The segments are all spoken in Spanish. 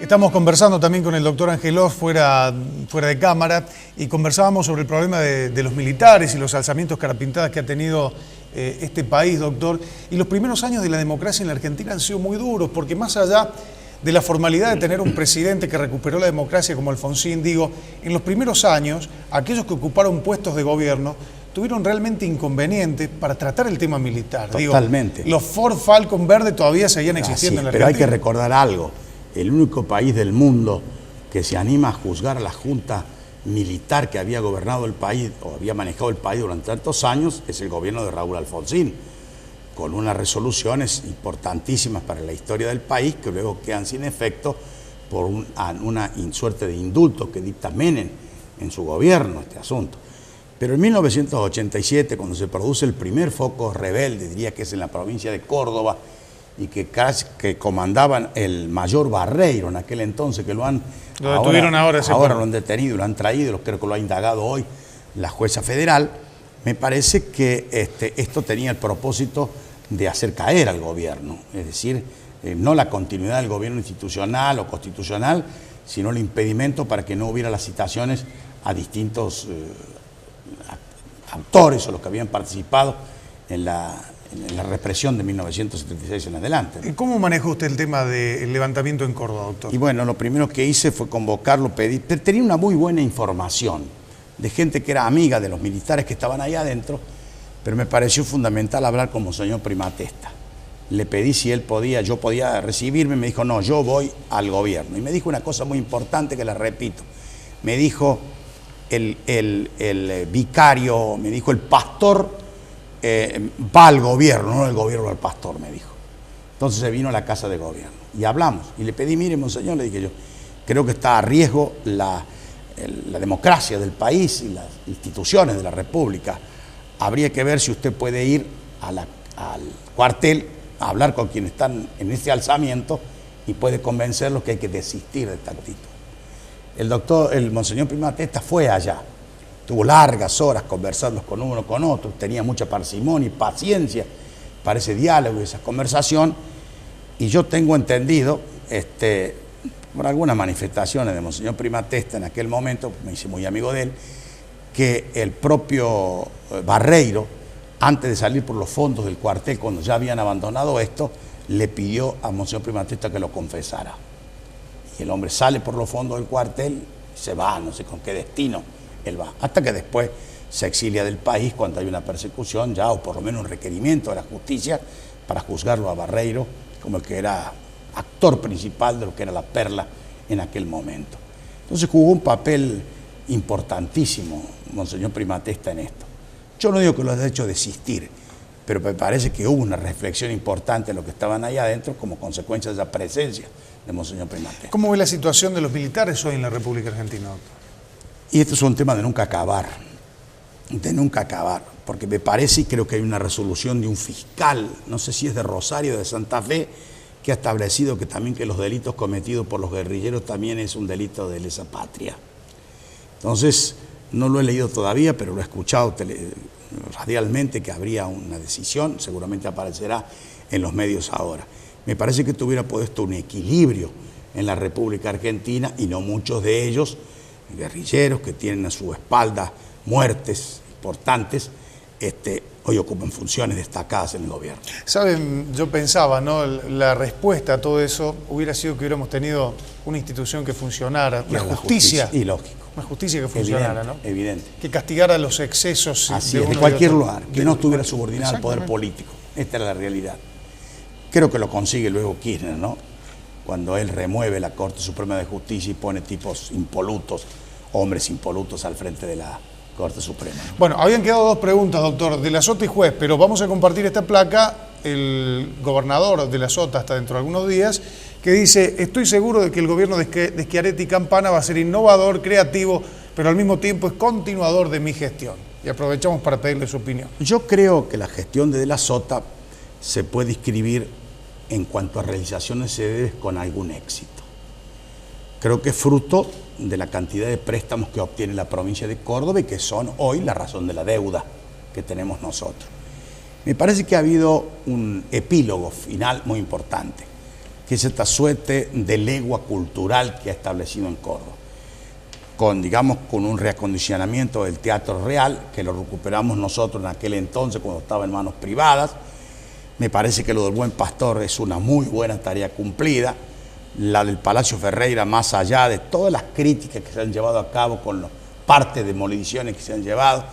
Estamos conversando también con el doctor Angelós fuera de cámara y conversábamos sobre el problema de los militares y los alzamientos carapintadas que ha tenido este país, doctor. Y los primeros años de la democracia en la Argentina han sido muy duros porque más allá de la formalidad de tener un presidente que recuperó la democracia como Alfonsín, digo, en los primeros años aquellos que ocuparon puestos de gobierno tuvieron realmente inconvenientes para tratar el tema militar. Totalmente. Digo, los Ford Falcon Verde todavía seguían existiendo en la Argentina. Pero hay que recordar algo. El único país del mundo que se anima a juzgar a la junta militar que había gobernado el país o había manejado el país durante tantos años es el gobierno de Raúl Alfonsín, con unas resoluciones importantísimas para la historia del país que luego quedan sin efecto por una suerte de indulto que dicta Menem en su gobierno, este asunto. Pero en 1987, cuando se produce el primer foco rebelde, diría que es en la provincia de Córdoba, y que comandaban el mayor Barreiro en aquel entonces, que lo detuvieron ahora lo han detenido, lo han traído, creo que lo ha indagado hoy la jueza federal. Me parece que esto tenía el propósito de hacer caer al gobierno, es decir, no la continuidad del gobierno institucional o constitucional, sino el impedimento para que no hubiera las citaciones a distintos autores o los que habían participado en la represión de 1976 en adelante. ¿Cómo manejó usted el tema del levantamiento en Córdoba, doctor? Y bueno, lo primero que hice fue convocarlo, pedir. Tenía una muy buena información de gente que era amiga de los militares que estaban ahí adentro, pero me pareció fundamental hablar con Monseñor Primatesta. Le pedí si él podía, yo podía recibirme, me dijo, no, yo voy al gobierno. Y me dijo una cosa muy importante que la repito. Me dijo el vicario, me dijo el pastor, va al gobierno, no el gobierno al pastor, me dijo. Entonces se vino a la casa de gobierno y hablamos. Y le pedí, mire, monseñor, le dije yo, creo que está a riesgo la democracia del país y las instituciones de la República. Habría que ver si usted puede ir al cuartel a hablar con quienes están en este alzamiento y puede convencerlos que hay que desistir de esta actitud. El monseñor Primatesta fue allá. Tuvo largas horas conversando con uno, con otro, tenía mucha parsimonia y paciencia para ese diálogo y esa conversación. Y yo tengo entendido, por algunas manifestaciones de Monseñor Primatesta en aquel momento, me hice muy amigo de él, que el propio Barreiro, antes de salir por los fondos del cuartel, cuando ya habían abandonado esto, le pidió a Monseñor Primatesta que lo confesara. Y el hombre sale por los fondos del cuartel y se va, no sé con qué destino. Él va, hasta que después se exilia del país cuando hay una persecución ya, o por lo menos un requerimiento de la justicia para juzgarlo a Barreiro como el que era actor principal de lo que era la Perla en aquel momento. Entonces jugó un papel importantísimo Monseñor Primatesta en esto. Yo no digo que lo haya hecho desistir, pero me parece que hubo una reflexión importante en lo que estaban ahí adentro como consecuencia de esa presencia de Monseñor Primatesta. ¿Cómo ve la situación de los militares hoy en la República Argentina, doctor? Y esto es un tema de nunca acabar, porque me parece y creo que hay una resolución de un fiscal, no sé si es de Rosario o de Santa Fe, que ha establecido que también que los delitos cometidos por los guerrilleros también es un delito de lesa patria. Entonces, no lo he leído todavía, pero lo he escuchado radialmente que habría una decisión, seguramente aparecerá en los medios ahora. Me parece que tuviera puesto un equilibrio en la República Argentina y no muchos de ellos, guerrilleros que tienen a su espalda muertes importantes, hoy ocupan funciones destacadas en el gobierno. Saben, yo pensaba, ¿no? La respuesta a todo eso hubiera sido que hubiéramos tenido una institución que funcionara, una justicia. Y lógico. Una justicia que funcionara, evidente, ¿no? Evidente. Que castigara los excesos de cualquier lugar, que no estuviera subordinado al poder político. Esta era la realidad. Creo que lo consigue luego Kirchner, ¿no? Cuando él remueve la Corte Suprema de Justicia y pone tipos impolutos, hombres impolutos al frente de la Corte Suprema. Bueno, habían quedado dos preguntas, doctor, de la Sota y juez, pero vamos a compartir esta placa. El gobernador de la Sota está dentro de algunos días, que dice: estoy seguro de que el gobierno de Schiaretti y Campana va a ser innovador, creativo, pero al mismo tiempo es continuador de mi gestión. Y aprovechamos para pedirle su opinión. Yo creo que la gestión de la Sota se puede inscribir en cuanto a realizaciones se debe con algún éxito. Creo que es fruto de la cantidad de préstamos que obtiene la provincia de Córdoba y que son hoy la razón de la deuda que tenemos nosotros. Me parece que ha habido un epílogo final muy importante. que es esta suerte de legua cultural que ha establecido en Córdoba, digamos, con un reacondicionamiento del Teatro Real, que lo recuperamos nosotros en aquel entonces cuando estaba en manos privadas. Me parece que lo del Buen Pastor es una muy buena tarea cumplida. La del Palacio Ferreira, más allá de todas las críticas que se han llevado a cabo con las partes de demoliciones que se han llevado,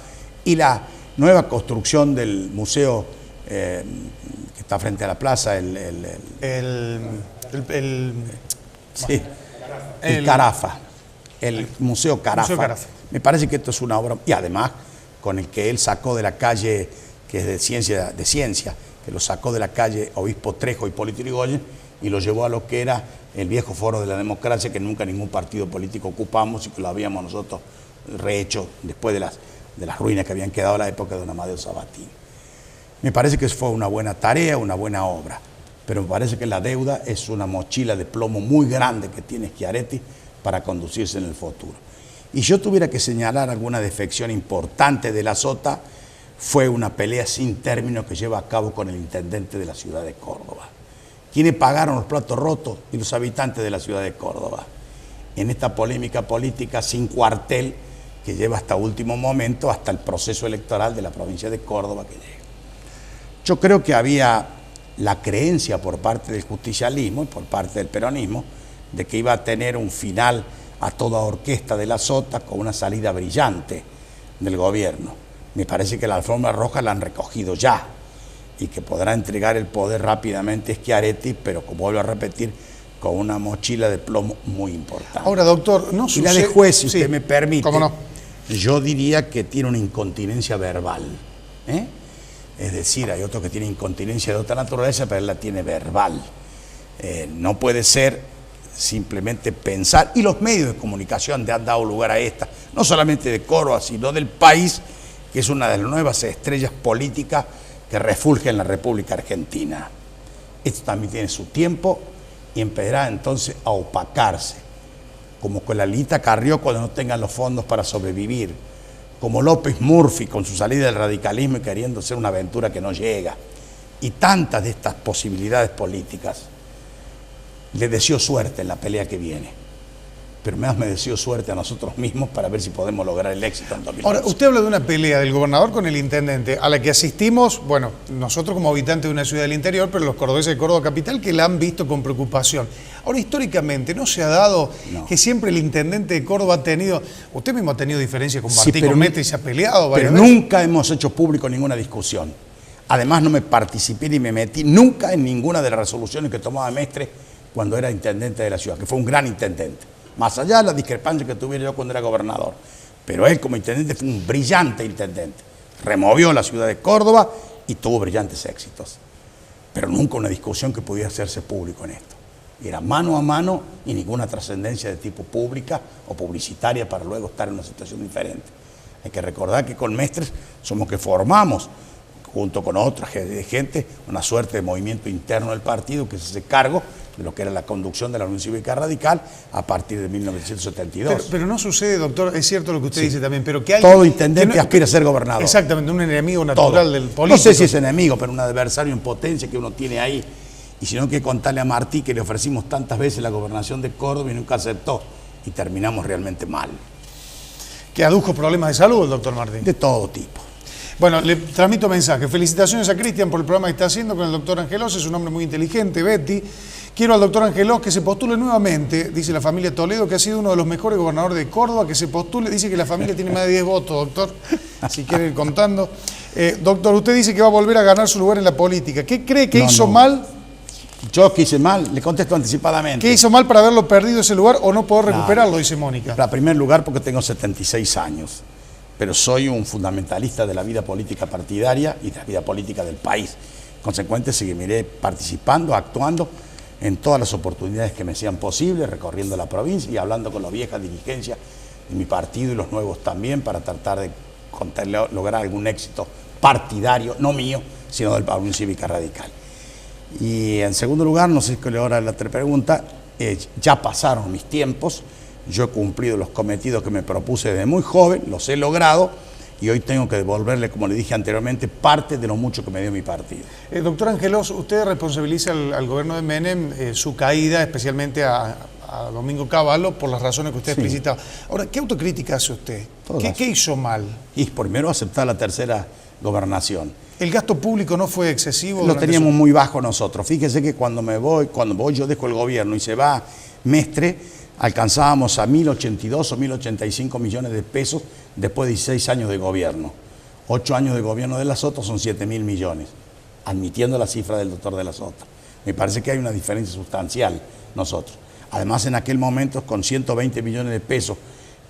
y la nueva construcción del museo que está frente a la plaza, Carafa, el Museo Carafa. Me parece que esto es una obra, y además con el que él sacó de la calle, que es de ciencia, que lo sacó de la calle Obispo Trejo, Hipólito Yrigoyen, y lo llevó a lo que era el viejo Foro de la Democracia, que nunca ningún partido político ocupamos y que lo habíamos nosotros rehecho después de las ruinas que habían quedado en la época de don Amadeo Sabatini. Me parece que fue una buena tarea, una buena obra, pero me parece que la deuda es una mochila de plomo muy grande que tiene Schiaretti para conducirse en el futuro. Y yo tuviera que señalar alguna defección importante de la Sota, fue una pelea sin término que lleva a cabo con el intendente de la ciudad de Córdoba. ¿Quiénes pagaron los platos rotos? Y los habitantes de la ciudad de Córdoba. En esta polémica política sin cuartel que lleva hasta último momento, hasta el proceso electoral de la provincia de Córdoba que llega. Yo creo que había la creencia por parte del justicialismo y por parte del peronismo de que iba a tener un final a toda orquesta de la Sota con una salida brillante del gobierno. Me parece que la alfombra roja la han recogido ya y que podrá entregar el poder rápidamente Schiaretti, pero como vuelvo a repetir, con una mochila de plomo muy importante. Ahora, doctor, no sucede... Y la de juez, si usted me permite, ¿cómo no? Yo diría que tiene una incontinencia verbal. Es decir, hay otros que tienen incontinencia de otra naturaleza, pero él la tiene verbal. No puede ser simplemente pensar, y los medios de comunicación han dado lugar a esta, no solamente de Córdoba, sino del país, que es una de las nuevas estrellas políticas que refulge en la República Argentina. Esto también tiene su tiempo y empezará entonces a opacarse, como con la Lita Carrió cuando no tengan los fondos para sobrevivir, como López Murphy con su salida del radicalismo y queriendo hacer una aventura que no llega, y tantas de estas posibilidades políticas. Le deseo suerte en la pelea que viene, pero más me deseo suerte a nosotros mismos para ver si podemos lograr el éxito en 2011. Ahora, usted habla de una pelea del gobernador con el intendente, a la que asistimos, bueno, nosotros como habitantes de una ciudad del interior, pero los cordobeses de Córdoba Capital, que la han visto con preocupación. Ahora, históricamente, ¿no se ha dado que siempre el intendente de Córdoba ha tenido, usted mismo ha tenido diferencias con Martí Comete y se ha peleado varias veces? Nunca hemos hecho público ninguna discusión. Además, no me participé ni me metí nunca en ninguna de las resoluciones que tomaba Mestre cuando era intendente de la ciudad, que fue un gran intendente. Más allá de la discrepancia que tuviera yo cuando era gobernador. Pero él como intendente fue un brillante intendente. Removió la ciudad de Córdoba y tuvo brillantes éxitos. Pero nunca una discusión que pudiera hacerse público en esto. Era mano a mano y ninguna trascendencia de tipo pública o publicitaria para luego estar en una situación diferente. Hay que recordar que con Mestres somos que formamos, junto con otra gente, una suerte de movimiento interno del partido que se hace cargo de lo que era la conducción de la Unión Cívica Radical a partir de 1972. Pero no sucede, doctor, es cierto lo que usted dice también, pero que hay... Todo intendente aspira a ser gobernador. Exactamente, un enemigo natural del político. No sé si es enemigo, pero un adversario en potencia que uno tiene ahí. Y si no, hay que contarle a Martí que le ofrecimos tantas veces la gobernación de Córdoba y nunca aceptó. Y terminamos realmente mal. ¿Que adujo problemas de salud el doctor Martí? De todo tipo. Bueno, le transmito mensaje. Felicitaciones a Cristian por el programa que está haciendo con el doctor Angelos. Es un hombre muy inteligente, Betty. Quiero al doctor Angelos que se postule nuevamente, dice la familia Toledo, que ha sido uno de los mejores gobernadores de Córdoba, que se postule. Dice que la familia tiene más de 10 votos, doctor, si quiere ir contando. Doctor, usted dice que va a volver a ganar su lugar en la política. ¿Qué cree que hizo mal? Yo que hice mal, le contesto anticipadamente. ¿Qué hizo mal para haberlo perdido ese lugar o no poder recuperarlo, dice Mónica? En primer lugar, porque tengo 76 años. Pero soy un fundamentalista de la vida política partidaria y de la vida política del país. Consecuente, seguiré participando, actuando en todas las oportunidades que me sean posibles, recorriendo la provincia y hablando con la vieja dirigencia de mi partido y los nuevos también para tratar de lograr algún éxito partidario, no mío, sino del Unión Cívica Radical. Y en segundo lugar, no sé qué hora la otra pregunta, ya pasaron mis tiempos. Yo he cumplido los cometidos que me propuse desde muy joven, los he logrado y hoy tengo que devolverle, como le dije anteriormente, parte de lo mucho que me dio mi partido. Doctor Angelos, usted responsabiliza al gobierno de Menem su caída, especialmente a Domingo Cavallo, por las razones que usted explicitaba. Ahora, ¿qué autocrítica hace usted? ¿Qué hizo mal? Y primero aceptar la tercera gobernación. ¿El gasto público no fue excesivo? Lo teníamos muy bajo nosotros. Fíjese que cuando voy yo dejo el gobierno y se va Mestre, alcanzábamos a 1.082 o 1.085 millones de pesos después de 16 años de gobierno. 8 años de gobierno de la Sota son 7.000 millones, admitiendo la cifra del doctor de la Sota. Me parece que hay una diferencia sustancial nosotros. Además, en aquel momento, con 120 millones de pesos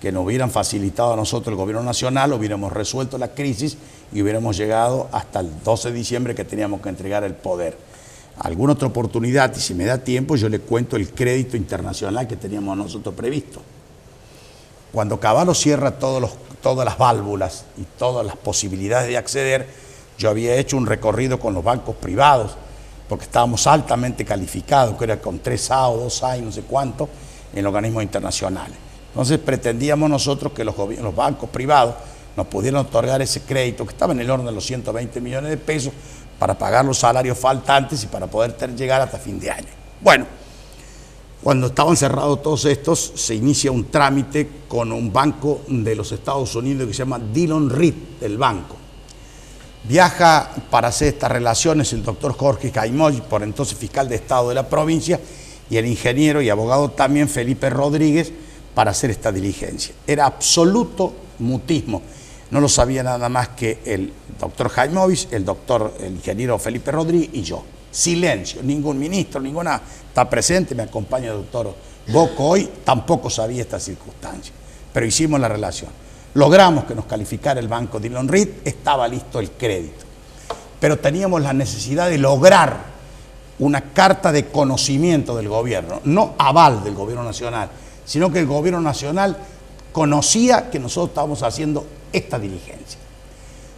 que nos hubieran facilitado a nosotros el gobierno nacional, hubiéramos resuelto la crisis y hubiéramos llegado hasta el 12 de diciembre que teníamos que entregar el poder. Alguna otra oportunidad, y si me da tiempo, yo le cuento el crédito internacional que teníamos nosotros previsto. Cuando Cavallo cierra todas las válvulas y todas las posibilidades de acceder, yo había hecho un recorrido con los bancos privados, porque estábamos altamente calificados, que era con 3A o 2A y no sé cuánto, en organismos internacionales. Entonces pretendíamos nosotros que los bancos privados nos pudieran otorgar ese crédito, que estaba en el orden de los 120 millones de pesos, para pagar los salarios faltantes y para poder llegar hasta fin de año. Bueno, cuando estaban cerrados todos estos, se inicia un trámite con un banco de los Estados Unidos que se llama Dillon Read, el banco. Viaja para hacer estas relaciones el doctor Jorge Caimoy, por entonces fiscal de Estado de la provincia, y el ingeniero y abogado también Felipe Rodríguez, para hacer esta diligencia. Era absoluto mutismo. No lo sabía nada más que el doctor Jaimovic, el ingeniero Felipe Rodríguez y yo. Silencio, ningún ministro, ninguna está presente, me acompaña el doctor Boco hoy, tampoco sabía esta circunstancia, pero hicimos la relación. Logramos que nos calificara el banco Dillon Read, estaba listo el crédito, pero teníamos la necesidad de lograr una carta de conocimiento del gobierno, no aval del gobierno nacional, sino que el gobierno nacional conocía que nosotros estábamos haciendo esta diligencia.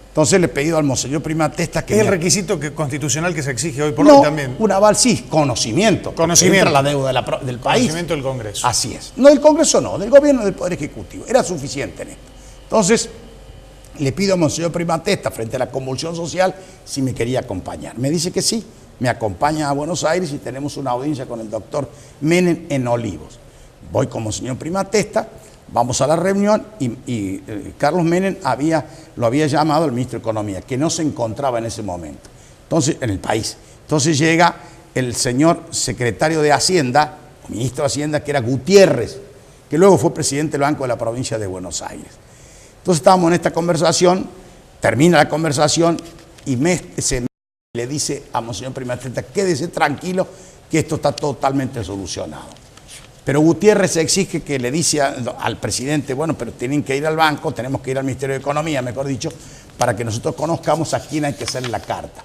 Entonces le he pedido al monseñor Primatesta que... ¿Es el requisito constitucional que se exige hoy por hoy también? Un aval sí, conocimiento. Conocimiento. Entra la deuda del país. Conocimiento del Congreso. Así es. No del Congreso, no, del gobierno del Poder Ejecutivo. Era suficiente en esto. Entonces le pido al monseñor Primatesta, frente a la convulsión social, si me quería acompañar. Me dice que sí, me acompaña a Buenos Aires y tenemos una audiencia con el doctor Menem en Olivos. Voy con monseñor Primatesta. Vamos a la reunión y Carlos Menem lo había llamado el ministro de Economía, que no se encontraba en ese momento, entonces, en el país. Entonces llega el señor secretario de Hacienda, ministro de Hacienda, que era Gutiérrez, que luego fue presidente del Banco de la Provincia de Buenos Aires. Entonces estábamos en esta conversación, termina la conversación y le dice a monseñor Primatesta, quédese tranquilo que esto está totalmente solucionado. Pero Gutiérrez exige que le dice al presidente, bueno, pero tienen que ir al banco, tenemos que ir al Ministerio de Economía, mejor dicho, para que nosotros conozcamos a quién hay que hacerle la carta.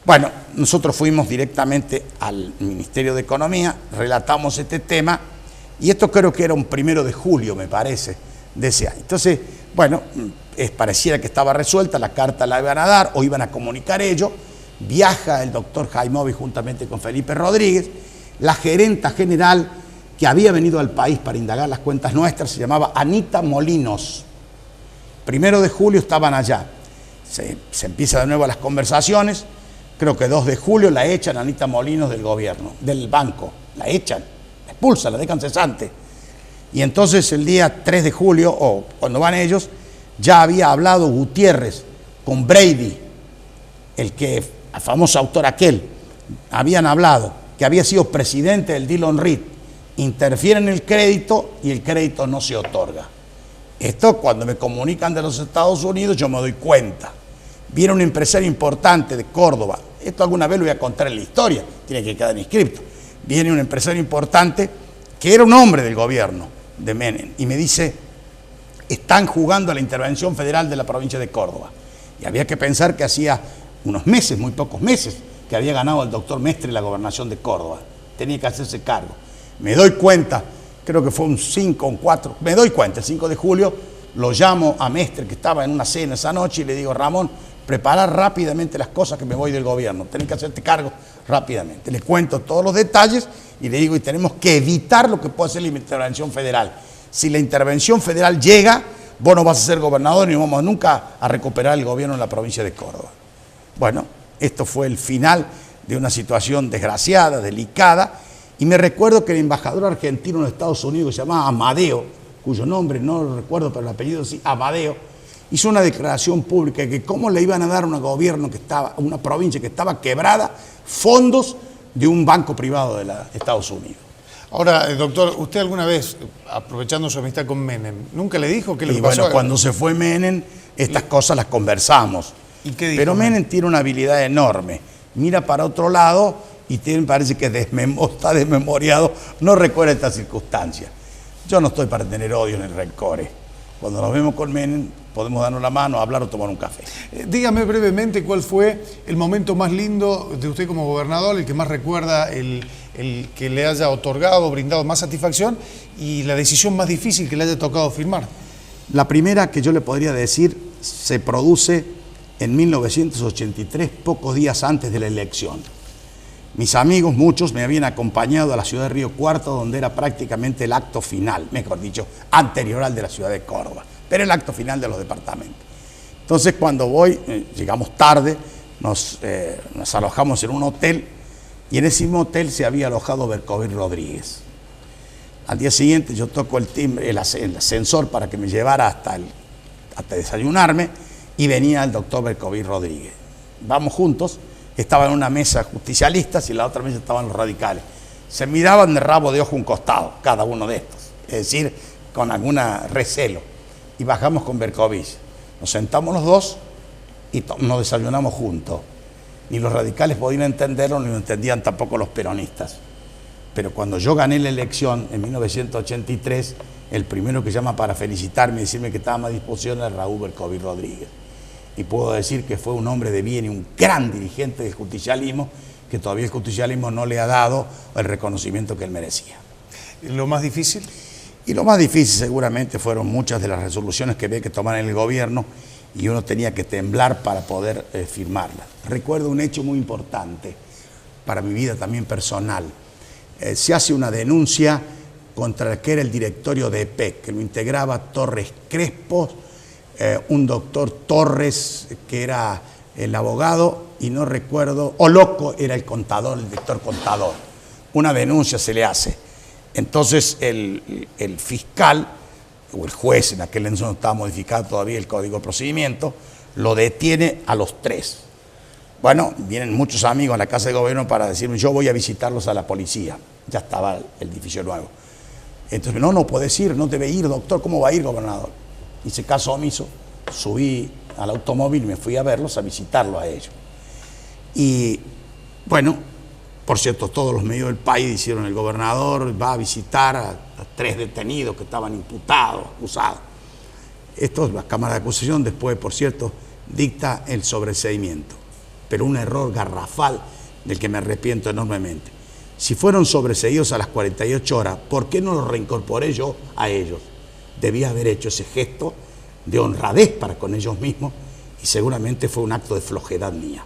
Bueno, nosotros fuimos directamente al Ministerio de Economía, relatamos este tema, y esto creo que era un 1 de julio, me parece, de ese año. Entonces, bueno, pareciera que estaba resuelta, la carta la iban a dar, o iban a comunicar ellos, viaja el doctor Jaimovic juntamente con Felipe Rodríguez, la gerenta general que había venido al país para indagar las cuentas nuestras, se llamaba Anita Molinos. 1 de julio estaban allá. Se empieza de nuevo las conversaciones. Creo que 2 de julio la echan a Anita Molinos del gobierno, del banco. La echan, la expulsan, la dejan cesante. Y entonces el día 3 de julio, o cuando van ellos, ya había hablado Gutiérrez con Brady, el famoso autor aquel. Habían hablado, que había sido presidente del Dillon Read. Interfiere en el crédito y el crédito no se otorga. Esto cuando me comunican de los Estados Unidos yo me doy cuenta. Viene un empresario importante de Córdoba, esto alguna vez lo voy a contar en la historia, tiene que quedar inscripto. Viene un empresario importante que era un hombre del gobierno de Menem y me dice, están jugando a la intervención federal de la provincia de Córdoba. Y había que pensar que hacía unos meses, muy pocos meses, que había ganado el doctor Mestre la gobernación de Córdoba. Tenía que hacerse cargo. Me doy cuenta, creo que fue un 5 o un 4, me doy cuenta, el 5 de julio, lo llamo a Mestre, que estaba en una cena esa noche, y le digo, Ramón, prepara rápidamente las cosas que me voy del gobierno, tenés que hacerte cargo rápidamente. Le cuento todos los detalles y le digo, y tenemos que evitar lo que puede ser la intervención federal. Si la intervención federal llega, vos no vas a ser gobernador y no vamos nunca a recuperar el gobierno en la provincia de Córdoba. Bueno, esto fue el final de una situación desgraciada, delicada, y me recuerdo que el embajador argentino en Estados Unidos, que se llamaba Amadeo, cuyo nombre no lo recuerdo, pero el apellido sí, Amadeo, hizo una declaración pública de que cómo le iban a dar a un gobierno que estaba, una provincia que estaba quebrada, fondos de un banco privado de Estados Unidos. Ahora, doctor, ¿usted alguna vez, aprovechando su amistad con Menem, nunca le dijo qué le pasó? Bueno, cuando se fue Menem, estas cosas las conversamos. ¿Y qué dijo? Pero Menem tiene una habilidad enorme. Mira para otro lado y parece que está desmemoriado, no recuerda estas circunstancias. Yo no estoy para tener odio ni rencores. Cuando nos vemos con Menem, podemos darnos la mano, hablar o tomar un café. Dígame brevemente cuál fue el momento más lindo de usted como gobernador, el que más recuerda, el que le haya otorgado, brindado más satisfacción, y la decisión más difícil que le haya tocado firmar. La primera que yo le podría decir se produce en 1983, pocos días antes de la elección. Mis amigos, muchos, me habían acompañado a la ciudad de Río Cuarto, donde era prácticamente el acto final, mejor dicho, anterior al de la ciudad de Córdoba, pero el acto final de los departamentos. Entonces, cuando voy, llegamos tarde, nos alojamos en un hotel, y en ese mismo hotel se había alojado Bercovil Rodríguez. Al día siguiente yo toco el timbre, el ascensor para que me llevara hasta desayunarme, y venía el doctor Bercovil Rodríguez. Vamos juntos. Estaba en una mesa justicialistas y en la otra mesa estaban los radicales. Se miraban de rabo de ojo un costado, cada uno de estos, es decir, con alguna recelo. Y bajamos con Bercovil. Nos sentamos los dos y nos desayunamos juntos. Ni los radicales podían entenderlo, ni lo entendían tampoco los peronistas. Pero cuando yo gané la elección en 1983, el primero que llama para felicitarme y decirme que estaba a disposición era Raúl Bercovil Rodríguez. Y puedo decir que fue un hombre de bien y un gran dirigente del justicialismo, que todavía el justicialismo no le ha dado el reconocimiento que él merecía. ¿Lo más difícil? Y lo más difícil seguramente fueron muchas de las resoluciones que había que tomar en el gobierno y uno tenía que temblar para poder firmarlas. Recuerdo un hecho muy importante para mi vida también personal. Se hace una denuncia contra el que era el directorio de EPEC, que lo integraba Torres Crespo, un doctor Torres, que era el abogado, y no recuerdo, Loco era el contador, el director contador. Una denuncia se le hace. Entonces el fiscal, o el juez, en aquel entonces no estaba modificado todavía el Código de Procedimiento, lo detiene a los tres. Bueno, vienen muchos amigos a la Casa de Gobierno para decirme, yo voy a visitarlos a la policía. Ya estaba el edificio nuevo. Entonces, no puedes ir, no debe ir, doctor, ¿cómo va a ir, gobernador? Hice caso omiso, subí al automóvil y me fui a verlos, a visitarlos a ellos. Y bueno, por cierto, todos los medios del país dijeron, el gobernador va a visitar a 3 detenidos que estaban imputados, acusados. Esto es la Cámara de Acusación, después, por cierto, dicta el sobreseimiento. Pero un error garrafal del que me arrepiento enormemente. Si fueron sobreseídos a las 48 horas, ¿por qué no los reincorporé yo a ellos? Debía haber hecho ese gesto de honradez para con ellos mismos y seguramente fue un acto de flojedad mía.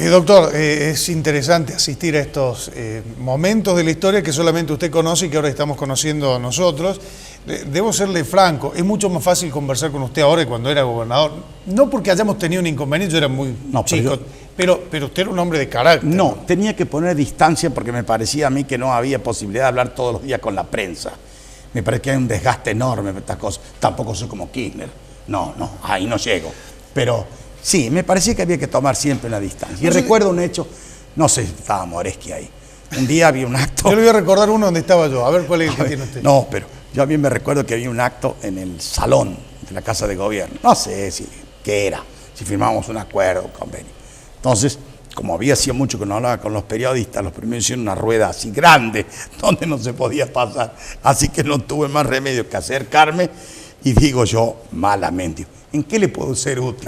Doctor, es interesante asistir a estos momentos de la historia que solamente usted conoce y que ahora estamos conociendo nosotros. Debo serle franco, es mucho más fácil conversar con usted ahora que cuando era gobernador. No porque hayamos tenido un inconveniente, yo era muy chico, pero usted era un hombre de carácter. No, tenía que poner distancia porque me parecía a mí que no había posibilidad de hablar todos los días con la prensa. Me parece que hay un desgaste enorme de estas cosas. Tampoco soy como Kirchner. No, ahí no llego. Pero sí, me parecía que había que tomar siempre una distancia. Y recuerdo un hecho, no sé si estaba Moreschi ahí. Un día había un acto. Yo le voy a recordar uno donde estaba yo, a ver cuál es el que tiene usted. No, pero yo bien me recuerdo que había un acto en el salón de la Casa de Gobierno. No sé qué era, si firmábamos un acuerdo, un convenio. Entonces, como había sido mucho que no hablaba con los periodistas, los primeros hicieron una rueda así grande, donde no se podía pasar. Así que no tuve más remedio que acercarme y digo yo, malamente, ¿en qué le puedo ser útil?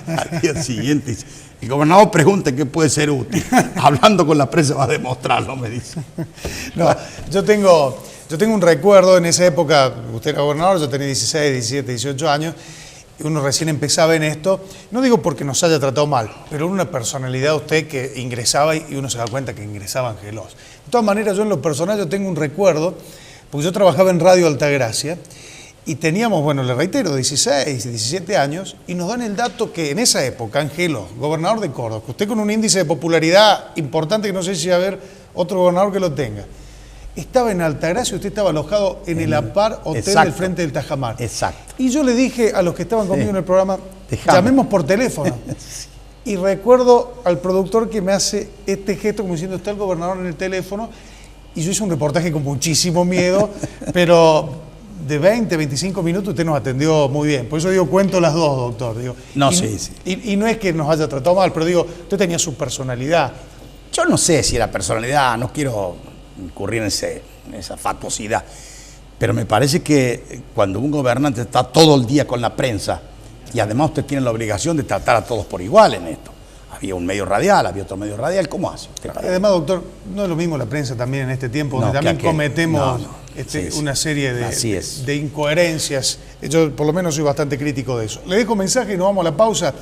Al día siguiente, el gobernador pregunta en qué puede ser útil. Hablando con la prensa va a demostrarlo, me dice. No, yo tengo un recuerdo en esa época, usted era gobernador, yo tenía 16, 17, 18 años, uno recién empezaba en esto, no digo porque nos haya tratado mal, pero una personalidad usted que ingresaba y uno se da cuenta que ingresaba Angelos. De todas maneras, yo en lo personal yo tengo un recuerdo, porque yo trabajaba en Radio Altagracia Y teníamos, bueno, le reitero, 16, 17 años, y nos dan el dato que en esa época, Angelos, gobernador de Córdoba, que usted con un índice de popularidad importante que no sé si va a haber otro gobernador que lo tenga, estaba en Altagracia, usted estaba alojado en el Apar Hotel exacto, del frente del Tajamar. Exacto. Y yo le dije a los que estaban conmigo en el programa, Dejame. llamemos por teléfono. Y recuerdo al productor que me hace este gesto como diciendo, está el gobernador en el teléfono, y yo hice un reportaje con muchísimo miedo, pero de 20, 25 minutos usted nos atendió muy bien. Por eso digo, cuento las dos, doctor. Digo, No, y, sí. Y no es que nos haya tratado mal, pero digo, usted tenía su personalidad. Yo no sé si era personalidad, no quiero incurrir en esa fatuosidad, pero me parece que cuando un gobernante está todo el día con la prensa, y además usted tiene la obligación de tratar a todos por igual en esto. Había un medio radial, había otro medio radial, ¿cómo hace usted? Además, doctor, no es lo mismo la prensa también en este tiempo, donde también cometemos una serie de incoherencias. Yo por lo menos soy bastante crítico de eso. Le dejo mensaje y nos vamos a la pausa.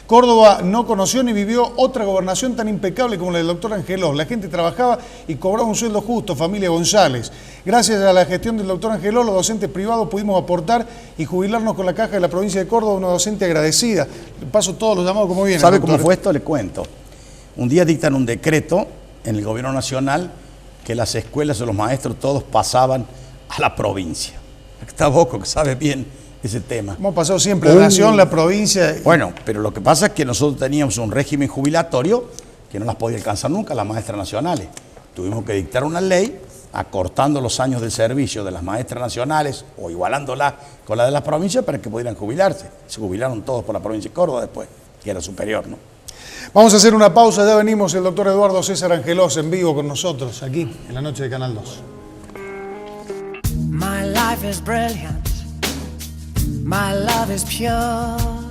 Córdoba no conoció ni vivió otra gobernación tan impecable como la del doctor Angelos. La gente trabajaba y cobraba un sueldo justo, familia González. Gracias a la gestión del doctor Angelos, los docentes privados pudimos aportar y jubilarnos con la caja de la provincia de Córdoba, una docente agradecida. Le paso todos los llamados como vienen. ¿Sabe cómo fue esto? Le cuento. Un día dictan un decreto en el gobierno nacional que las escuelas de los maestros todos pasaban a la provincia. Está Boco, que sabe bien ese tema. Hemos pasado siempre la nación, la provincia. Bueno, pero lo que pasa es que nosotros teníamos un régimen jubilatorio que no las podía alcanzar nunca las maestras nacionales. Tuvimos que dictar una ley acortando los años de servicio de las maestras nacionales o igualándola con la de las provincias para que pudieran jubilarse. Se jubilaron todos por la provincia de Córdoba después, que era superior, ¿no? Vamos a hacer una pausa, ya venimos el doctor Eduardo César Angelos en vivo con nosotros, aquí en la noche de Canal 2. My life is brilliant. My love is pure.